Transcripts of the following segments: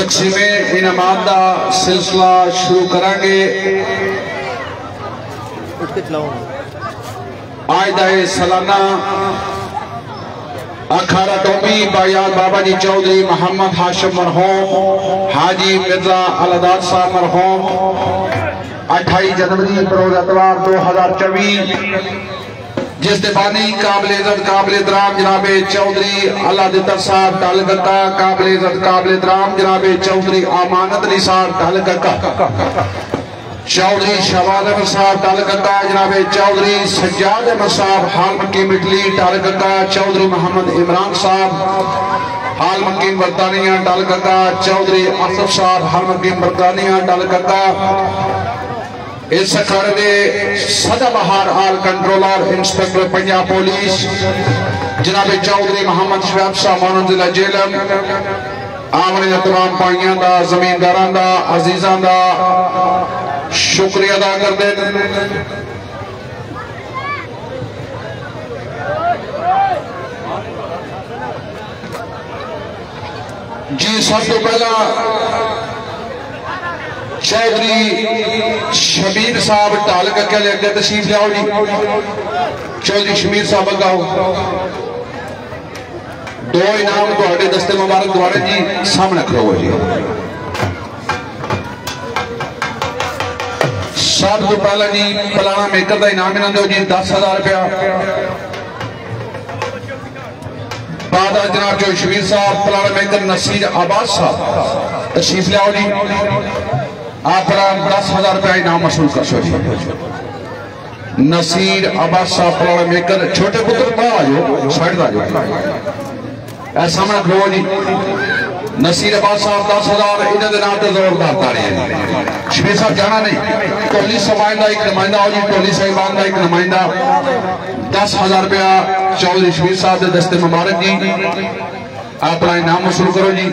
तकसीमे इनामात का सिलसिला शुरू करांगे। आज का सालाना अखाड़ा टोपी बायात बाबा जी चौधरी मोहम्मद हाशिम मरहूम हाजी मिर्जा अलादाद साहब मरहूम 28 जनवरी बरोज एतवार 2024 जिस बानी काबिल इज्जत काबिल एहतराम जनाबे चौधरी अलादितर साहब तालगक्का काबिल इज्जत काबिल एहतराम जनाबे चौधरी अमानत अली साहब तालगक्का चौधरी शहबाज अहमद साहब तालगक्का जनाबे चौधरी सज्जाद अहमद साहब हाल मकीम इटली तालगक्का चौधरी मोहम्मद इमरान साहब हाल मकीम बरतानिया तालगक्का चौधरी असफ साहब हाल मकीम बरतानिया तालगक्का इस अखाड़े के सदाबहार आल कंट्रोलर इंस्पेक्टर पंजाब पुलिस जनाबे चौधरी मोहम्मद शबाब साहब मानन जिला जेलम आमने तमाम भाइयों का जमींदारों का अजीजों का शुक्रिया अदा करते जी। सब तो पहला चौधरी शमीर साहब टालक के अगे तशरीफ लाओ जी। चौधरी शमीर साहब अगाओ। दो इनाम थोड़े दस्ते मुबारक द्वारे जी सामने खड़ो जी। सब तो पहला जी फलाना मेकर का इनाम इन्होंने दो जी 10,000 रुपया। बाद जनाब जो शमीर साहब फलाना मेकर नसीर अब्बास साहब तशरीफ लाओ जी। आप 10,000 रुपया इनाम वसूल कर सो। नसीर अब्बास साहब फलाना मेकर छोटे पुत्र आ जाओ साइड आ जाओ सामने खड़ो जी। नसीर अब्बास साहब 10,000 इन्होंने नाम तो जोरदार ताड़ियां। शमीर साहब जाना नहीं टोली समाज का एक नुमाइंदा हो जी। टोली साहिबान का एक नुमाइंदा 10,000 रुपया चौधरी शमीर साहब के दस्ते मुबारक जी। अपना इनाम वसूल करो जी।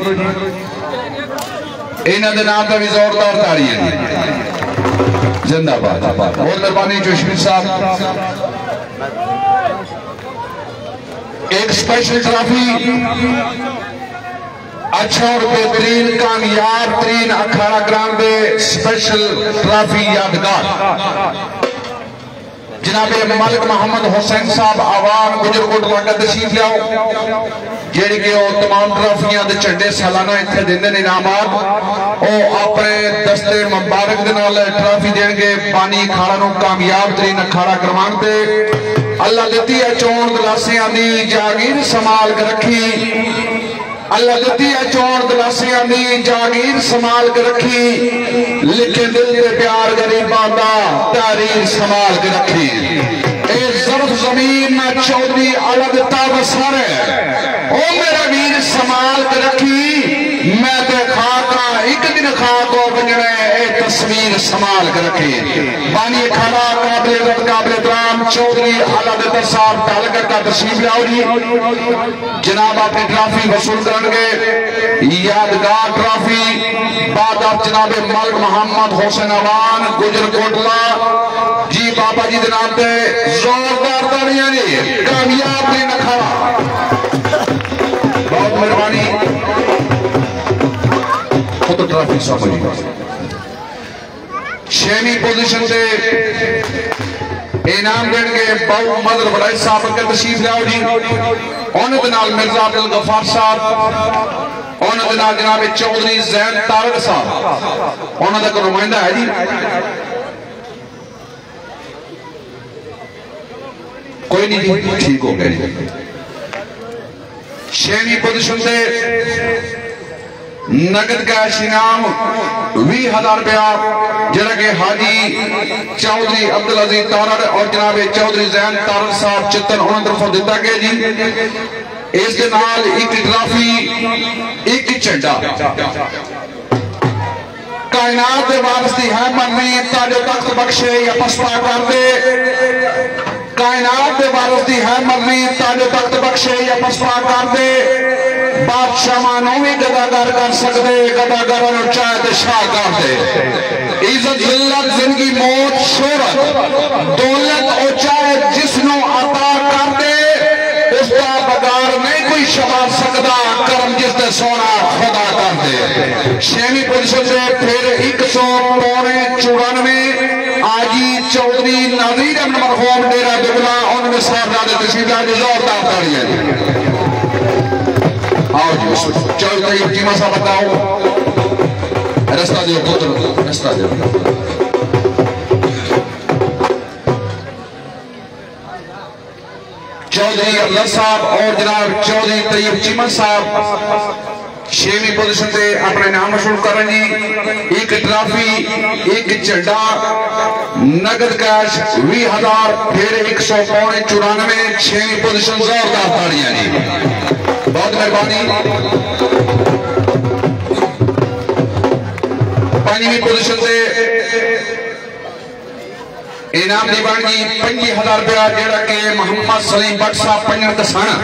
इन्होंने नाम का भी जोरदार ताड़ियां जिंदाबाद। बहुत मेहरबानी जो शमीर साहब। एक स्पेशल ट्रॉफी अच्छा और बेहतरीन कामयाब तरीन अखाड़ा ग्राम के स्पेशल ट्रॉफी यादगार जनाबे मलिक मोहम्मद हुसैन साहब आवान गुजरकोट लागा तशरीफ लियाओ जेड़ी कि तमाम ट्रॉफियां दे झंडे सालाना इत्थे देंदे ने इनामात अपने दस्ते मुबारक दे नाल ट्रॉफी देंगे। पानी अखाड़ा नूं कामयाब तरीन अखाड़ा करवाउण ते अल्लाह दित्ती है चोण दलासियां दी जागीर संभाल के रखी। अल्लाह दित्ती है चोण दलासियां दी जागीर संभाल के रखी। लिखे दिल दे प्यार गरीबां दा तारीर संभाल के रखी। जमीन ना चौधरी अला दिता बसर ओ मेरा वीर संभाल के रखी। मैं तो खाका एक दिन खाको बजने तस्वीर संभाल के रखी। बानी खाना काबिल एहतराम चौधरी अला दिता साहब तालगक्का का तशरीफ लाओ जी। जनाब अपनी ट्रॉफी वसूल करेंगे यादगार ट्रॉफी। बाद आप जनाबे मलिक मोहम्मद हुसैन अवान गुजर कोटला जी बाबा जी के नाम पे जोरदार तालियां जी। कामयाब दिन अखाड़ा बहुत मेहरबानी। तो ट्रॉफी समझ 6वीं पोजीशन से इनाम देंगे बाबू मदर बड़ाई साहब के तशरीफ लाओ जी। उन्होंने नाल मिर्जा अब्दुल गफार साहब उन्होंने नाल जनाब चौधरी जैन तारक साहब उन्होंने का नुमाइंदा है जी। कोई नहीं ठीक हो गया। 6वीं पोजीशन से नगद कैश इनाम 20,000 रुपया जरा के हाजी चौधरी अब्दुल अजीज तारड़ और जनाब चौधरी जैन तारड़ साहब चित्तन उन्होंने तरफों दिता गया जी। इस दे नाल एक ट्रॉफी एक झंडा कायनात के वारसी है मरनी ताजो तख्त बख्शे या पसपा कर दे। कायनात के वारसी है मरनी ताजो तख्त बख्शे या पसपा कर दे। बादशाह भी गदागर कर सकते गदागर चाहे तो शाह कर दे। इज्जत जिल्लत जिंदगी मौत शोहरत दौलत और चाहे जिसनों अता कर दे उसका बगार नहीं कोई छुपा सकता। कर्म जिसने सोना खुदा कर दे। छेवीं पोजीशन से फिर 194 आजी चौधरी नाजीर अहमद मरहूम डेरा दुगला उन्होंने साहबजादे तशरीफ लाए। जोरदार तालियां। आओ जी चौधरी टीमा साहब बताओ रास्ता दो पुत्र रास्ता दो। चौधरी अब्दुल्ला साहब और जनाब चौधरी तैयब चीमा साहब छेवीं पोजीशन से अपने नाम शुरू करें जी। एक ट्रॉफी एक झंडा नगद कैश 20,000 फिर 194 छेवीं पोजीशन। जोरदार तालियां जी बहुत मेहरबानी। पांचवीं पोजीशन से इनाम की बन गई 25,000 रुपया जेड़ा कि मोहम्मद सलीम भट्ट साहब पंजन कसाना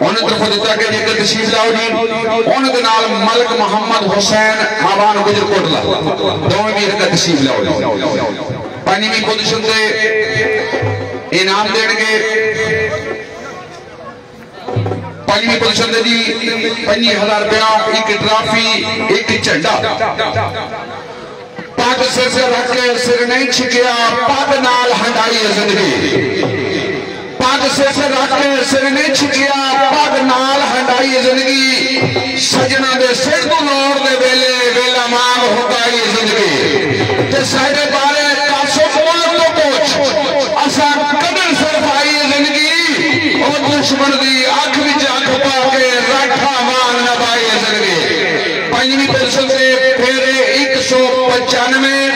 उन्हें तरफों दिता गया। जेकर तशरीफ लाओ जी उन्होंने नाल मलक मोहम्मद हुसैन आवान गुजर कोटला दोवें वीर का तशरीफ लाओ जी। पांचवीं पोजीशन से इनाम देंगे। पांचवीं पोजीशन से जी 25,000 रुपया एक ट्रॉफी एक झंडा पग सिर से रख के सिर नहीं छिकिया पग नाल हंडाई जिंदगी। पग सिर से रख के सिर नहीं छिकिया पग नाल हंडाई जिंदगी। सजना दे सिर तो लौट दे वेले वेला मांग हुकाई जिंदगी। ते साडे बारे कासो बोल तो कुछ असा कदर सरफाई जिंदगी। और दुश्मन दी अख विच अख पा के राठा मान नभाई जिंदगी। पंजवीं पोजीशन से फिर 195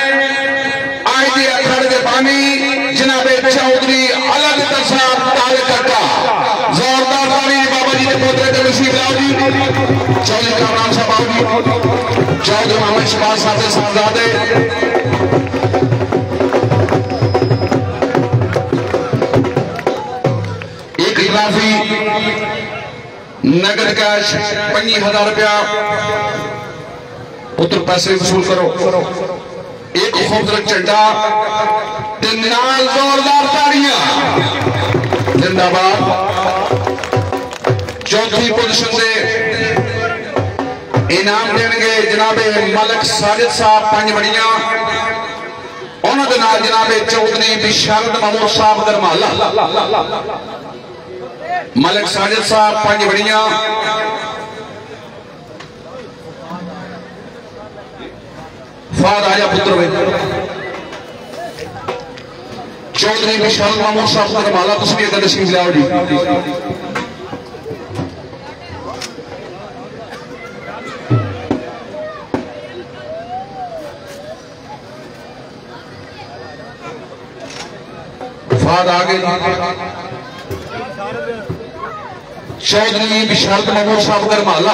आज के अखाड़े के बानी जनाबे चौधरी अलग साहब ताले कट्टा। जोरदार ताली बाबा जी के पोतरे के नसीब लाओ जी। चौधरी कामरान साहब आओ जी। चौधरी मोहम्मद शहबाज साहब साहबजादे एक ट्रॉफी नगद कैश 25,000 रुपया पुत्र पैसे वसूल करो। एक खूबसूरत झंडा नाल जोरदार ताड़ियां जिंदाबाद। चौथी पोजीशन से इनाम देंगे जनाबे मलक साजिद साहब 5 बड़ियां उन्होंने नाल जनाबे चौधरी बिशारत महमूद साहब गरमाला। मलक साजिद साहब 5 बड़ियां फाद आया पुत्र चौधरी विशाल महमूद साहब गरमाला तुम भी अगर तशरीफ लाओ जी। फाद आ गए चौधरी विशाल महमूद साहब गरमाला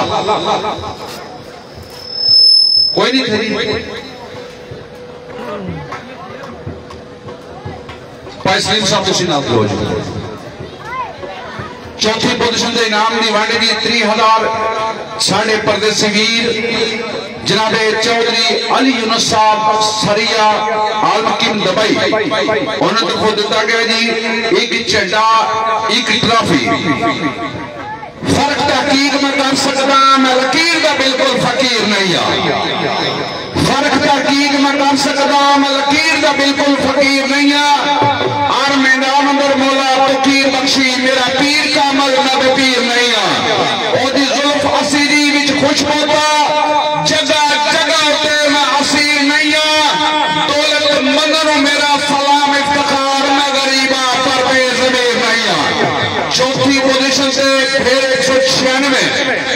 कोई नहीं थे पैसलीम साहब नाम लो। चौथी पोजीशन से इनाम की वंड जी 30,000 साढ़े परदेसी वीर जनाबे चौधरी अली यूनुस साहब सरिया आलमकीम दबाई उन्होंने तरफों दिता गया जी। एक झंडा एक ट्रॉफी। फर्क तहकीक में कर सकता मैं लकीर का बिल्कुल फकीर नहीं आ। फर्क तहकीक में कर सकता मैं लकीर का बिल्कुल फकीर नहीं आ। और मैदान अंदर मौला फकीर बख्शी मेरा पीर का मल नब पीर नहीं आ। ओदी जुल्फ असीरी विच खुश होता जगह जगह ते मैं असीर नहीं आ। दौलत मंदर मेरा सलाम इफ्तिखार मैं गरीबा पर बेज़मीर नहीं आ। चौथी पोजीशन से फिर 196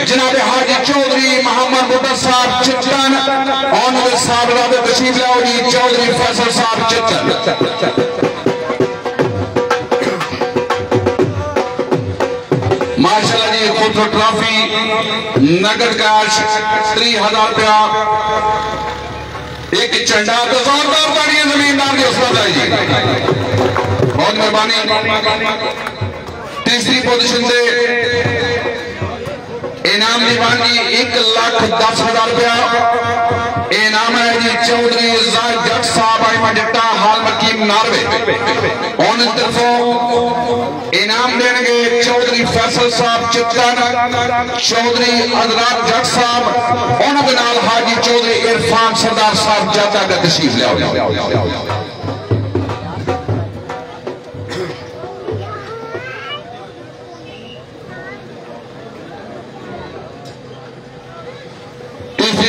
जनाब हाजी चौधरी मोहम्मद बुड्ढा साहब चित्तन और साहब तशरीफ लाओ जी। चौधरी फैसल साहब चित्तन माशाल्लाह जी। खुद ट्रॉफी नगद कैश 30,000 रुपया एक झंडा तो जोरदार ताड़ियां जमींदार की हौसला जी बहुत मेहरबानी। तीसरी पोजीशन से इनाम दीवानी 1,10,000 रुपया इनाम है जी चौधरी जाहिद जट साहब आई मडिटा हाल मकीम नारवे उन तरफों इनाम देंगे चौधरी फैसल साहब चित्तन चौधरी हजरत जट साहब उन्होंने नाल हाजी चौधरी इरफान सरदार साहब जाता का तशरीफ लिया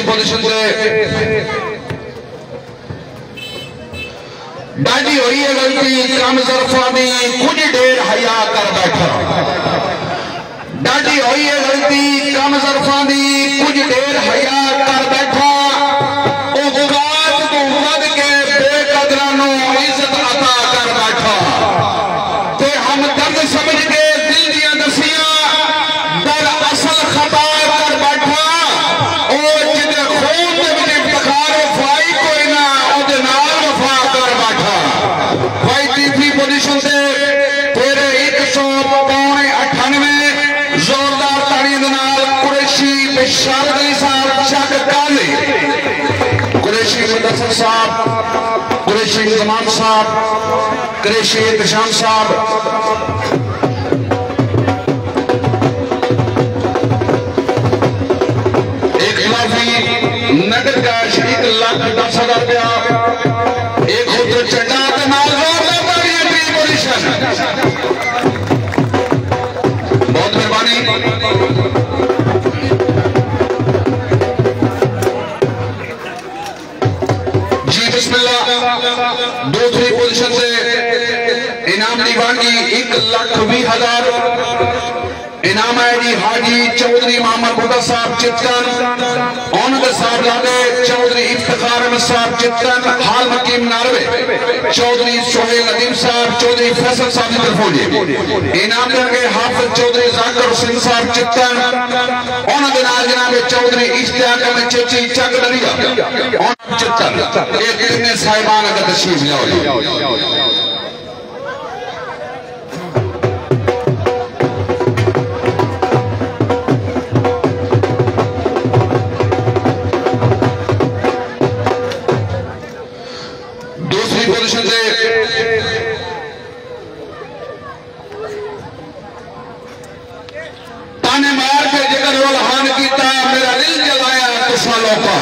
पोजीशन से डाली हुई है गलती कम ज़रफ़ा दी कुछ देर हया कर बैठा डाली हुई है गलती कम ज़रफ़ा दी कुछ देर हया कर बैठा ओ गुवात को वध के बेकदरानो इज्जत अता कर बैठा ते हम दर्द समझ के दिल दिया दसियां दर असल खता कर बैठा साहब कुरैशी जमान साहब कुरैशी इत्तिशाम साहब एक खिलाफी नगद कैश 1,10,000 रुपया एक खुद चंडा पोजीशन बहुत मेहरबानी दूसरी पोजीशन से इनाम दीवानी 1,20,000 इनाम है जी हाजी चौधरी मोहम्मद बुड्ढा साहब चित्तन उनके साहब लादे चौधरी इफ्तिखार अहमद साहब चित्तन हाल मकीम नारवे चौधरी सोहेल नदीम साहब चौधरी फैसल साहब की तरफ इनाम देंगे हाफिज चौधरी जाकिर हुसैन साहब चित्तन उन्होंने नाल जनाब चौधरी इश्तियाक अहमद चेची चक दरिया चित्तन एक इतने साहिबान अगर तशरीफ लिया पोजीशन से ताने मार के जिगर वलहान कीता मेरा दिल जलाया तुसा लोका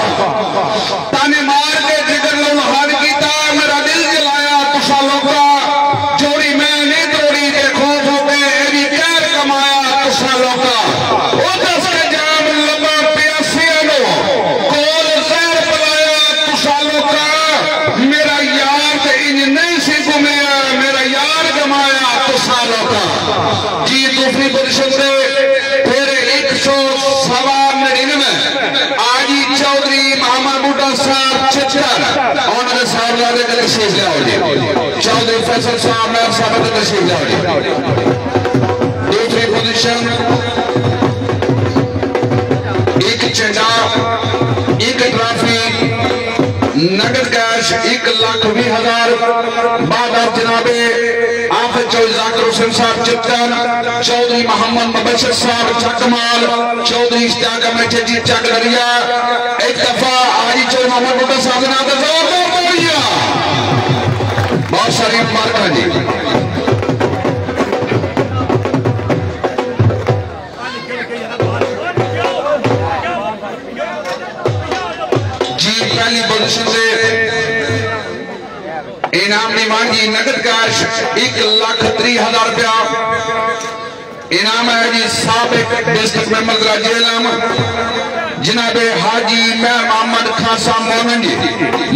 ताने मार के जिगर वलहान कीता मेरा दिल जलाया तुसा लोका जोड़ी मैं नहीं तोड़ी के खौफ पे एदी कैर कमाया तुसा लोका ओ दस के जाम लबा प्यासिया नो कोल जहर पलाया तुसा लोका मेरा मेरा यार गमाया तो सालों का जी दूसरी पोजीशन से फिर 199 आजी चौधरी मोहम्मद बुड्ढा साहब चित्तन उन्होंने साहब लादे का तशरीफ लिया चौधरी फैसल साहब मैं साहब का तशरीफ लिया दूसरी पोजीशन एक झंडा एक ट्रॉफी नगद कैश 1,20,000 बाद जनाबे आफिज चौधरी जाकिर हुसैन साहब चित्तन चौधरी मोहम्मद मुबशर साहब चकमाल चौधरी इश्तियाक अहमद चेची चक दरिया एक दफा आजी चौधरी मोहम्मद बुड्ढा साहब ने बहुत सारी मुबारक जी पहली पोजीशन से इनाम दीवानगी नगद कैश 1,30,000 रुपया इनाम है जी साबिक डिस्ट्रिक्ट मेंबर जेलम जनाबे हाजी मैं मोहम्मद खासा मोमिन जी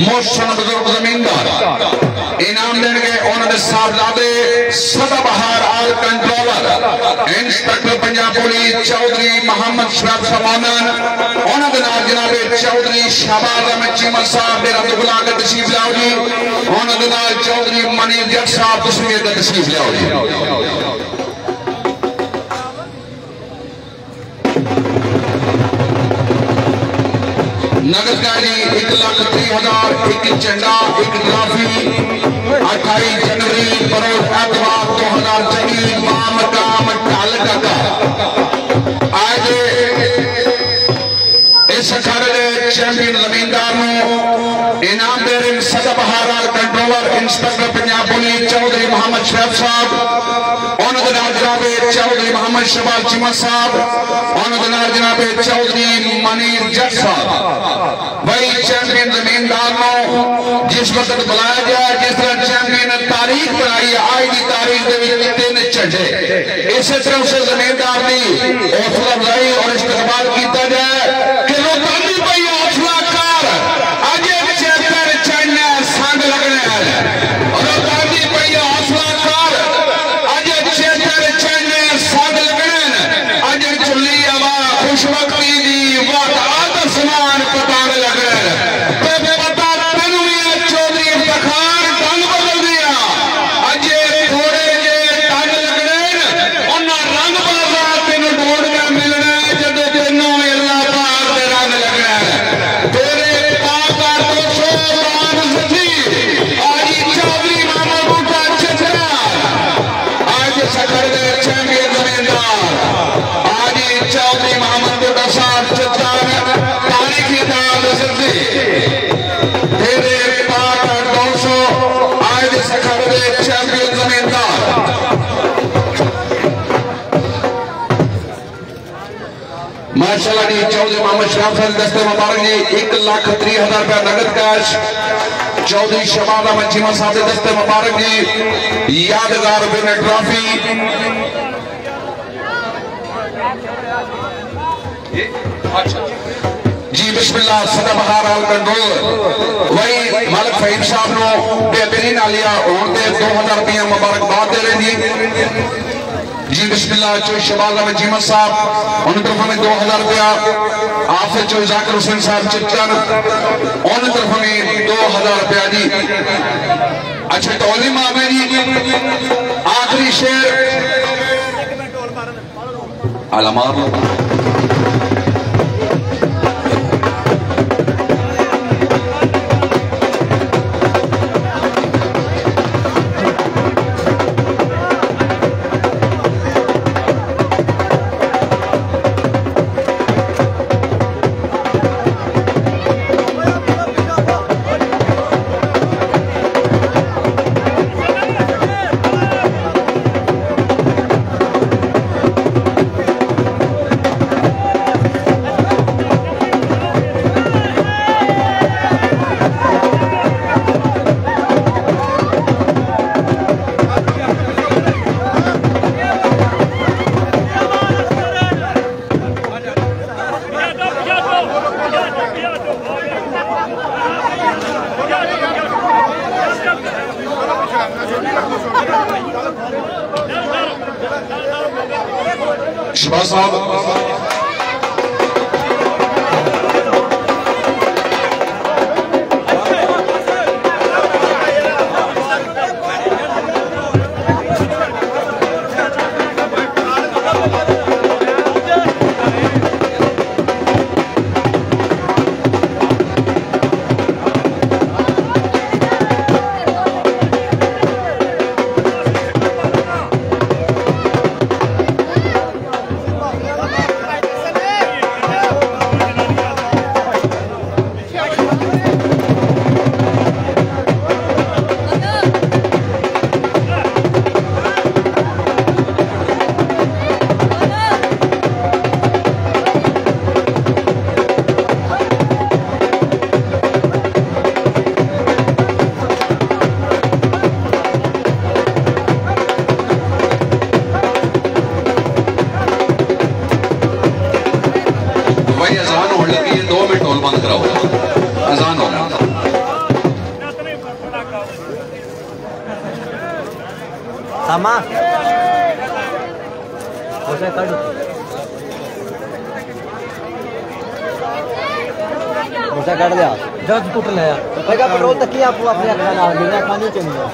मोशन बुजुर्ग जमींदार इनाम देंगे उन्होंने साहबजादे सदाबहार आल controller inspector Punjab police Chaudhry Mohammad शराब समानन उन्होंने जनाबे चौधरी शहबाज अहमद चीमा साहब डेरा दुगला का तशरीफ लियाओ जी उन्होंने चौधरी मनीर जट साहब कश्मीर का तशरीफ लियाओ जी नगद का जी 1,30,000 एक झंडा एक ट्रॉफी 28 जनवरी बरोज एतवार 2024 मामकाम टाल का आज इस घर चैंपियन जमींदार इनाम दे रहे सदाबहार controller inspector Punjab police Chaudhry Mohammad Sharif साहब, उन्होंने जनाबे चौधरी मोहम्मद शबाल चीमा साहब, उन्होंने जनाबे चौधरी मनीर जट साहब। भाई चैंपियन जमींदार जिस वक्त बुलाया गया, जिस तरह चैंपियन तारीख बनाई आज की तारीख के 3 झंडे, इसी तरह से जमींदार की हौसला अफजाई और इस्तकबाल किया जाए कि रोतानी भाई हौसला कर अज चेतर चढ़ने संग लगने, रोतानी भाई हौसला कर अज चेतर चढ़ने संग लगने, अज चुली हवा खुशबख्ती की वक्त आसमान पतान लगने, पता तेन भी चौधरी इफ्तिखार ढंग बदल दिया, अज थोड़े जे ढंग लगने उन्हें रंग बदला तेन ढूंढ के मिलना जो तेनों अल्लाह पाक दे रंग लगना तेरे पाकर 200 बान सची आज चौधरी मामा बूटा चचरा आज सखर दे चैंपियन जमींदार आज चौधरी मोहम्मद बूटा साहब चचरा तारीखी दाद सची तेरे पाकर 200 आज सखर दे चैंपियन जमींदार। माशाअल्लाह जी चौधरी मोहम्मद शराफ साहब दस्ते मुबारक जी 1,30,000 रुपया नगद कैश, चौधरी शबाब अहमद चीमा साहब दस्ते मुबारक जी यादगार विनर ट्रॉफी। जी बिस्मिल्लाह सदाबहार कंट्रोल वही मालिक फहीम साहब को बेहतरीन आलिया होने 2000 रुपया मुबारकबाद दे रहे जी। जी बिस्मिल्लाह चो शबाज अहमद चीमा साहब उन तरफ में 2000 रुपया, आपसे चो जाकिर हुसैन साहब चित्तन उन तरफ में 2000 रुपया जी। अच्छा टोली मामे जी आखिरी शेर अलमार शबाज साहब sama saya kadu bisa kaट दिया जज पुट ले पैगा पेट्रोल तक किया आपको अपने खाना बिना खाने चाहिए